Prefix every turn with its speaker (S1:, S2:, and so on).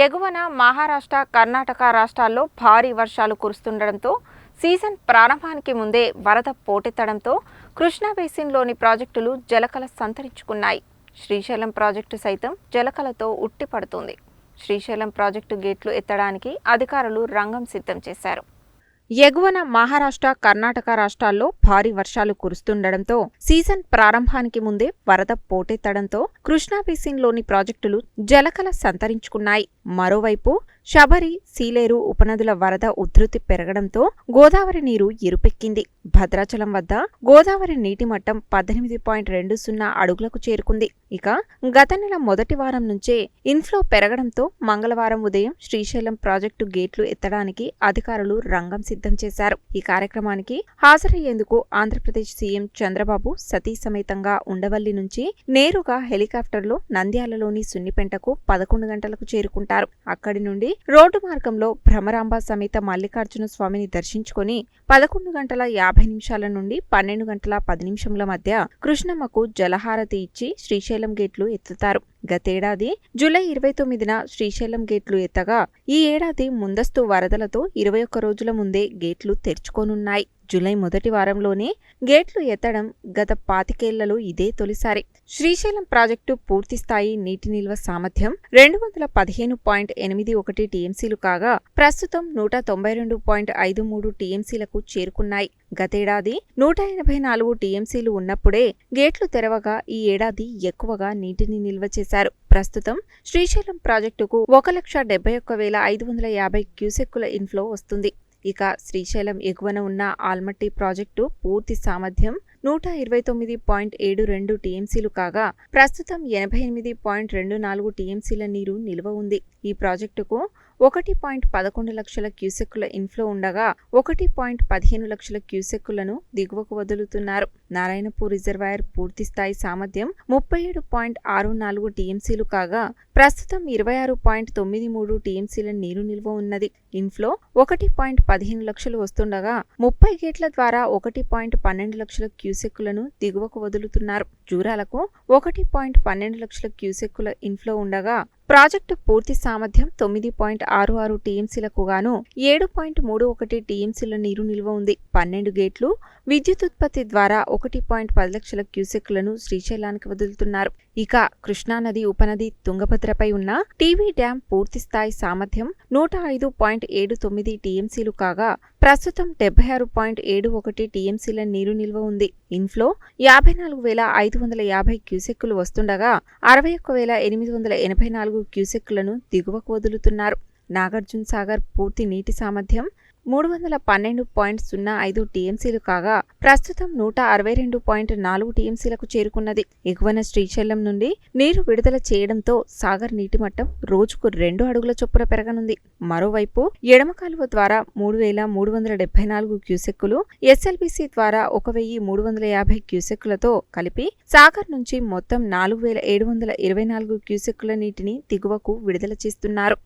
S1: ఎగువన మహారాష్ట్ర, కర్ణాటక రాష్ట్రాల్లో భారీ వర్షాలు కురుస్తుండటంతో సీజన్ ప్రారంభానికి ముందే వరద పోటెత్తడంతో కృష్ణా బేసిన్లోని ప్రాజెక్టులు జలకళ సంతరించుకున్నాయి. శ్రీశైలం ప్రాజెక్టు సైతం జలకళతో ఉట్టిపడుతుంది. శ్రీశైలం ప్రాజెక్టు గేట్లు ఎత్తడానికి అధికారులు రంగం సిద్ధం చేశారు. ఎగువన మహారాష్ట్ర, కర్ణాటక రాష్ట్రాల్లో భారీ వర్షాలు కురుస్తుండటంతో సీజన్ ప్రారంభానికి ముందే వరద పోటెత్తడంతో కృష్ణా బేసిన్లోని ప్రాజెక్టులు జలకళ సంతరించుకున్నాయి. మరోవైపు శబరి, సీలేరు ఉపనదుల వరద ఉధృతి పెరగడంతో గోదావరి నీరు ఇరుపెక్కింది. భద్రాచలం వద్ద గోదావరి నీటి మట్టం 18.20 అడుగులకు చేరుకుంది. ఇక గత నెల మొదటి వారం నుంచే ఇన్ఫ్లో పెరగడంతో మంగళవారం ఉదయం శ్రీశైలం ప్రాజెక్టు గేట్లు ఎత్తడానికి అధికారులు రంగం సిద్ధం చేశారు. ఈ కార్యక్రమానికి హాజరయ్యేందుకు ఆంధ్రప్రదేశ్ సీఎం చంద్రబాబు సతీ సమేతంగా ఉండవల్లి నుంచి నేరుగా హెలికాప్టర్లో నంద్యాలలోని సున్నిపెంటకు 11 గంటలకు చేరుకుంటారు. అక్కడి నుండి రోడ్డు మార్గంలో భ్రమరాంబ సమేత మల్లికార్జున స్వామిని దర్శించుకుని 11:50 నుండి 12:10 మధ్య కృష్ణమ్మకు జలహారతి ఇచ్చి శ్రీశైలం గేట్లు ఎత్తుతారు. గతేడాది జూలై 29న శ్రీశైలం గేట్లు ఎత్తగా ఈ ఏడాది ముందస్తు వరదలతో 21 రోజుల ముందే గేట్లు తెరుచుకోనున్నాయి. జూలై మొదటి వారంలోనే గేట్లు ఎత్తడం గత 25 ఏళ్లలో ఇదే తొలిసారి. శ్రీశైలం ప్రాజెక్టు పూర్తిస్థాయి నీటి నిల్వ సామర్థ్యం 215.81 టీఎంసీలు కాగా ప్రస్తుతం 192.53 టీఎంసీలకు చేరుకున్నాయి. గతేడాది 184 టీఎంసీలు ఉన్నప్పుడే గేట్లు తెరవగా ఈ ఏడాది ఎక్కువగా నీటిని నిల్వ చేశారు. ప్రస్తుతం శ్రీశైలం ప్రాజెక్టుకు 1,71,550 క్యూసెక్కుల ఇన్ఫ్లో వస్తుంది. ఇక శ్రీశైలం ఎగువన ఉన్న ఆల్మట్టి ప్రాజెక్టు పూర్తి సామర్థ్యం 129.72 టీఎంసీలు కాగా ప్రస్తుతం 88.24 టీఎంసీల నీరు నిల్వ ఉంది. ఈ ప్రాజెక్టుకు 1.11 లక్షల క్యూసెక్కుల ఇన్ఫ్లో ఉండగా 1.15 లక్షల క్యూసెక్కులను దిగువకు వదులుతున్నారు. నారాయణపూర్ రిజర్వాయర్ పూర్తిస్థాయి సామర్థ్యం 37.64 టీఎంసీలు కాగా ప్రస్తుతం 26.93 టీఎంసీల నీరు నిల్వ ఉన్నది. ఇన్ఫ్లో 1.15 లక్షలు వస్తుండగా 30 గేట్ల ద్వారా 1.12 లక్షల క్యూసెక్కులను దిగువకు వదులుతున్నారు. జూరాలకు 1.12 లక్షల క్యూసెక్కుల ఇన్ఫ్లో ఉండగా ప్రాజెక్టు పూర్తి సామర్థ్యం 9.66 టీఎంసీలకు గాను 7.31 టీఎంసీల నీరు నిల్వ ఉంది. 12 గేట్లు విద్యుత్ ఉత్పత్తి ద్వారా 1.10 లక్షల క్యూసెక్కులను శ్రీశైలానికి వదులుతున్నారు. ఇక కృష్ణానది ఉపనది తుంగభద్రపై ఉన్న టీవీ డ్యాం పూర్తిస్థాయి సామర్థ్యం 105.79 టీఎంసీలు కాగా ప్రస్తుతం 76.71 టీఎంసీల నీరు నిల్వ ఉంది. ఇన్ఫ్లో 54,550 క్యూసెక్కులు వస్తుండగా 61,884 క్యూసెక్కులను దిగువకు వదులుతున్నారు. నాగార్జున సాగర్ పూర్తి నీటి సామర్థ్యం 312.05 టీఎంసీలు కాగా ప్రస్తుతం 162.4 టీఎంసీలకు చేరుకున్నది. ఎగువన శ్రీశైలం నుండి నీరు విడుదల చేయడంతో సాగర్ నీటి మట్టం రోజుకు 2 అడుగుల చొప్పున పెరగనుంది. మరోవైపు ఎడమ కాలువ ద్వారా 3,374 క్యూసెక్కులు, ఎస్ఎల్బీసీ ద్వారా 1,350 క్యూసెక్కులతో కలిపి సాగర్ నుంచి మొత్తం 4,724 క్యూసెక్కుల నీటిని దిగువకు విడుదల చేస్తున్నారు.